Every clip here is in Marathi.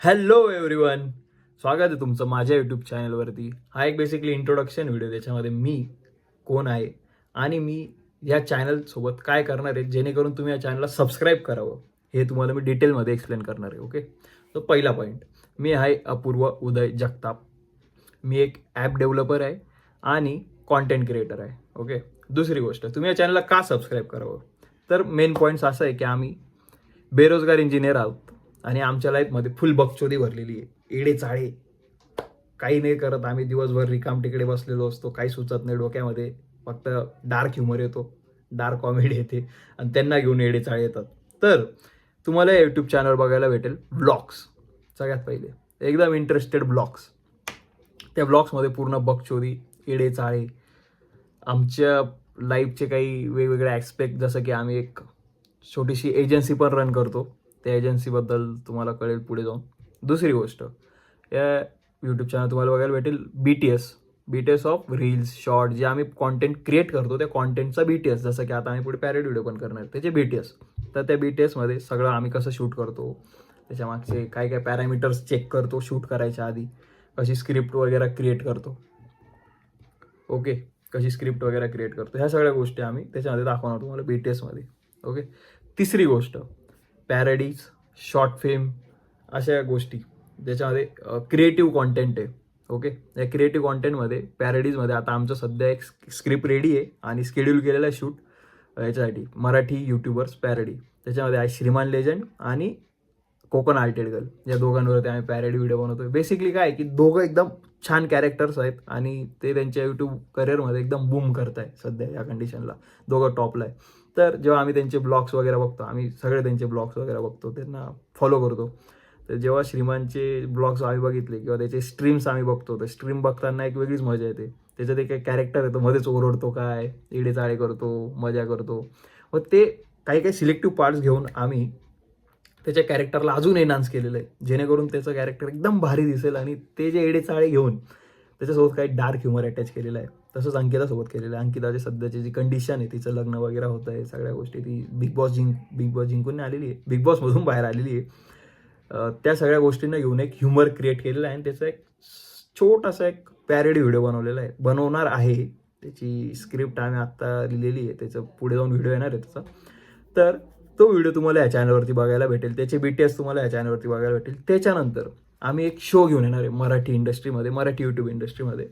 हॅलो एव्हरीवन, स्वागत आहे तुमचं माझ्या यूट्यूब चॅनलवरती. हा एक बेसिकली इंट्रोडक्शन व्हिडिओ, त्याच्यामध्ये मी कोण आहे आणि मी या चॅनलसोबत काय करणार आहे जेणेकरून तुम्ही या चॅनलला सबस्क्राईब करावं, हे तुम्हाला मी डिटेलमध्ये एक्सप्लेन करणार आहे. ओके, तर पहिला पॉईंट, मी आहे अपूर्व उदय जगताप. मी एक ॲप डेव्हलपर आहे आणि कॉन्टेंट क्रिएटर आहे. ओके, दुसरी गोष्ट, तुम्ही या चॅनलला का सबस्क्राईब करावं, तर मेन पॉईंट्स असं आहे की आम्ही बेरोजगार इंजिनियर आहोत आणि आमच्या लाईफमध्ये फुल बकचोदी भरलेली आहे. एडे चाळे काही नाही करत आम्ही, दिवसभर रिकाम तिकडे बसलेलो असतो, काही सुचत नाही डोक्यामध्ये, फक्त डार्क ह्युमर येतो, डार्क कॉमेडी येते आणि त्यांना घेऊन एडे चाळे येतात. तर तुम्हाला यूट्यूब चॅनल बघायला भेटेल व्लॉग्स. सगळ्यात पहिले एकदम इंटरेस्टेड ब्लॉग्स. त्या ब्लॉग्समध्ये पूर्ण बकचोदी, एडे चाळे, आमच्या लाईफचे काही वेगवेगळे ॲस्पेक्ट, जसं की आम्ही एक छोटीशी एजन्सी पण रन करतो, त्या एजन्सीबद्दल तुम्हाला कळेल पुढे जाऊन. दुसरी गोष्ट, या यूट्यूब चॅनल तुम्हाला बघायला भेटेल B T S of reels short, जे आम्ही कॉन्टेंट क्रिएट करतो त्या कॉन्टेंटचा BTS. जसं की आता आम्ही पुढे पॅरेड व्हिडिओ पण करणार, त्याचे BTS. तर त्या BTSमध्ये सगळं आम्ही कसं शूट करतो, त्याच्या मागचे काय काय पॅरामीटर्स चेक करतो शूट करायच्या आधी, कशी स्क्रिप्ट वगैरे क्रिएट करतो. ओके, कशी स्क्रिप्ट वगैरे क्रिएट करतो, ह्या सगळ्या गोष्टी आम्ही त्याच्यामध्ये दाखवणार तुम्हाला BTSमध्ये. ओके, तिसरी गोष्ट, पॅरडीज, शॉर्ट फिल्म, अशा गोष्टी ज्याच्यामध्ये क्रिएटिव्ह कॉन्टेंट आहे. ओके, या क्रिएटिव्ह कॉन्टेंटमध्ये पॅरडीजमध्ये आता आमचं सध्या एक स्क्रिप्ट रेडी आहे आणि शेड्यूल केलेलं आहे शूट याच्यासाठी, मराठी यूट्यूबर्स पॅरडी. त्याच्यामध्ये आहे श्रीमान लेजंड आणि कोकण आर्टेड गर्ल, या दोघांवरती आम्ही पॅरेडी व्हिडिओ बनवतोय. बेसिकली काय आहे की दोघं एकदम छान कॅरेक्टर्स आहेत आणि ते त्यांच्या यूट्यूब करिअरमध्ये एकदम बूम करत आहे सध्या या कंडिशनला, दोघं टॉपला आहे. तर जेव्हा आम्ही त्यांचे ब्लॉग्स वगैरे बघतो, आम्ही सगळे त्यांचे ब्लॉग्स वगैरे बघतो, त्यांना फॉलो करतो. तर जेव्हा श्रीमानचे ब्लॉग्स आम्ही बघितले किंवा त्याचे स्ट्रीम्स आम्ही बघतो, तर स्ट्रीम बघताना एक वेगळीच मजा येते. त्याच्यात एक कॅरेक्टर येतो, मध्येच ओरडतो, काय इडेचाळे करतो, मजा करतो. व ते काही काही सिलेक्टिव्ह पार्ट्स घेऊन आम्ही त्याच्या कॅरेक्टरला अजून एनहान्स केलेलं आहे, जेणेकरून त्याचं कॅरेक्टर एकदम भारी दिसेल. आणि ते जे एडेचाळे घेऊन त्याच्यासोबत काही डार्क ह्युमर अटॅच केलेलं आहे. तसंच अंकितासोबत केलेलं आहे. अंकिताची सध्याची जी कंडिशन आहे, तिचं लग्न वगैरे होतं आहे, सगळ्या गोष्टी, ती बिग बॉस जिंकून आलेली आहे, बिग बॉसमधून बाहेर आलेली आहे. त्या सगळ्या गोष्टींना घेऊन एक ह्युमर क्रिएट केलेलं आहे आणि त्याचा एक छोटासा एक पॅरेडी व्हिडिओ बनवणार आहे. त्याची स्क्रिप्ट आम्ही आत्ता लिहिलेली आहे, त्याचं पुढे जाऊन व्हिडिओ येणार आहे त्याचा. तर तो व्हिडिओ तुम्हाला या चॅनलवरती बघायला भेटेल, त्याचे BTS तुम्हाला या चॅनलवरती बघायला भेटेल. त्याच्यानंतर आम्ही एक शो घेऊन येणार आहे मराठी इंडस्ट्रीमध्ये, मराठी यूट्यूब इंडस्ट्रीमध्ये.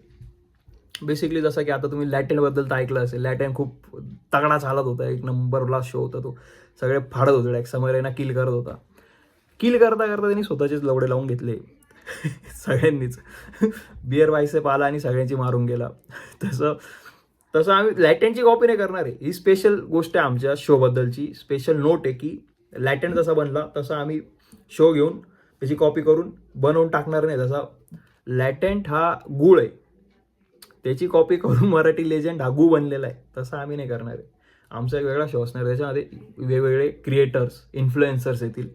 बेसिकली जसं की आता तुम्ही लॅटेनबद्दल तर ऐकलं असेल, लॅटेन खूप तगडा चालत होता, एक नंबरला शो होता तो, सगळे फाडत होते, एक समोर किल करत होता. किल करता करता त्यांनी स्वतःचेच लवडे लावून घेतले सगळ्यांनीच. बिअर बायसेप आला आणि सगळ्यांची मारून गेला. तसं तसं आम्ही लॅटेनची कॉपी नाही करणार आहे. ही स्पेशल गोष्ट आहे आमच्या शोबद्दलची, स्पेशल नोट आहे की लॅटेन जसा बनला तसा आम्ही शो घेऊन त्याची कॉपी करून बनवून टाकणार नाही. जसा लॅटेंट हा गूळ आहे, त्याची कॉपी करून मराठी लेजंड हा गू बनलेला आहे, तसं आम्ही नाही करणार आहे. आमचा एक वेगळा शो असणार, त्याच्यामध्ये वेगवेगळे क्रिएटर्स, इन्फ्लुएन्सर्स येतील,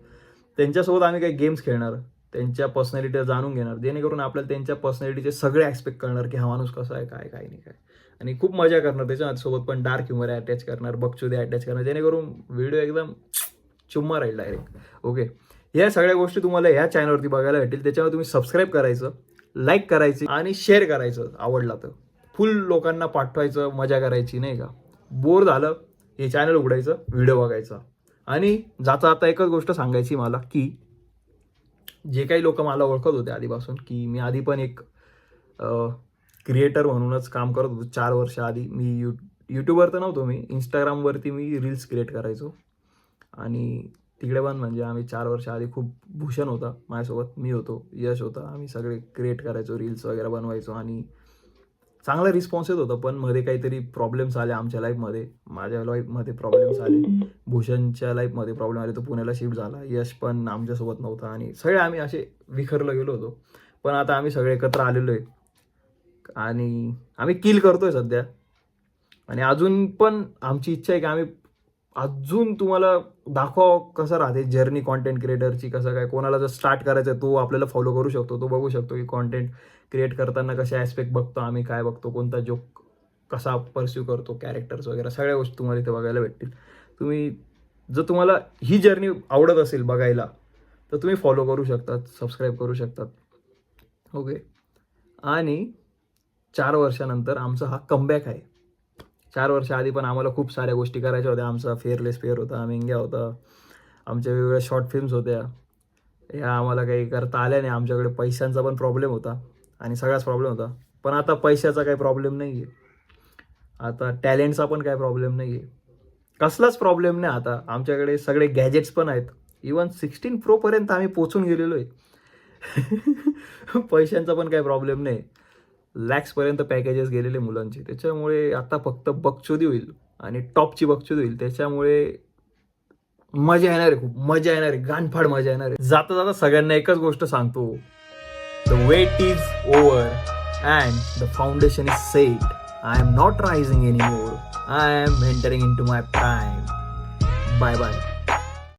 त्यांच्यासोबत आम्ही काही गेम्स खेळणार, त्यांच्या पर्सनॅलिटी जाणून घेणार, जेणेकरून आपल्याला त्यांच्या पर्सनॅलिटीचे सगळे ॲस्पेक्ट कळणार की हा माणूस कसा आहे, काय काय नाही काय. आणि खूप मजा करणार त्याच्यासोबत, पण डार्क ह्युमर अटॅच करणार, बकचोदी अटॅच करणार, जेणेकरून व्हिडिओ एकदम चुम्मा राहील डायरेक्ट. ओके, या सगळ्या गोष्टी तुम्हाला ह्या चॅनलवरती बघायला भेटेल. त्याच्यावर तुम्ही सबस्क्राईब करायचं, लाईक करायची आणि शेअर करायचं, आवडला तर फुल लोकांना पाठवायचं, मजा करायची, नाही का. बोर झालं हे चॅनल उघडायचं, व्हिडिओ बघायचा. आणि जाता आता एकच गोष्ट सांगायची मला, की जे काही लोक मला ओळखत होते आधीपासून, की मी आधी पण एक क्रिएटर म्हणूनच काम करत होतो 4 वर्ष आधी. मी यूट्यूबवर तर नव्हतो, मी इंस्टाग्रामवरती मी रील्स क्रिएट करायचो. आणि तिकडे पण म्हणजे आम्ही 4 वर्ष आधी खूप भूषण होता माझ्यासोबत, मी होतो, यश होता, आम्ही सगळे क्रिएट करायचो, रील्स वगैरे बनवायचो आणि चांगला रिस्पॉन्स येत होता. पण मध्ये काहीतरी प्रॉब्लेम्स आले आमच्या लाईफमध्ये, माझ्या लाईफमध्ये प्रॉब्लेम्स आले, भूषणच्या लाईफमध्ये प्रॉब्लेम आले, तो पुण्याला शिफ्ट झाला, यश पण आमच्यासोबत नव्हता आणि सगळे आम्ही असे विखरलो गेलो होतो. पण आता आम्ही सगळे एकत्र आलेलो आहे आणि आम्ही किल करतोय सध्या. आणि अजून पण आमची इच्छा आहे की आम्ही अजून तुम्हाला दाखवा कसं राहते जर्नी कॉन्टेंट क्रिएटरची, कसं काय. कोणाला जर स्टार्ट करायचं आहे तो आपल्याला फॉलो करू शकतो, तो बघू शकतो की कॉन्टेंट क्रिएट करताना कसे ॲस्पेक्ट बघतो आम्ही, काय बघतो, कोणता जोक कसा परस्यू करतो, कॅरेक्टर्स वगैरे सगळ्या गोष्टी तुम्हाला इथे बघायला भेटतील. तुम्ही जर तुम्हाला ही जर्नी आवडत असेल बघायला, तर तुम्ही फॉलो करू शकतात, सबस्क्राईब करू शकतात. ओके. आणि 4 वर्षानंतर आमचा हा कमबॅक आहे. 4 वर्ष आधी पण आम्हाला खूप साऱ्या गोष्टी करायच्या होत्या. आमचा फेअरलेस फेअर होता, मेंग्या होता, आमच्या वेगवेगळ्या शॉर्ट फिल्म्स होत्या. ह्या आम्हाला काही करता आल्या नाही. आमच्याकडे पैशांचा पण प्रॉब्लेम होता आणि सगळाच प्रॉब्लेम होता. पण आता पैशाचा काही प्रॉब्लेम नाही आहे. आता टॅलेंटचा पण काही प्रॉब्लेम नाही आहे. कसलाच प्रॉब्लेम नाही आता. आमच्याकडे सगळे गॅजेट्स पण आहेत. इवन 16 प्रोपर्यंत आम्ही पोचून गेलेलो आहे. पैशांचा पण काही प्रॉब्लेम नाही. लॅक्सपर्यंत पॅकेजेस गेलेले मुलांचे. त्याच्यामुळे आता फक्त बकचोदी होईल आणि टॉपची बकचोदी होईल. त्याच्यामुळे मजा येणार आहे, खूप मजा येणार आहे, गाणफाड मजा येणार आहे. जाता जाता सगळ्यांना एकच गोष्ट सांगतो, the wait is over and the foundation is set. I am not rising any more. I am entering into my prime. Bye bye.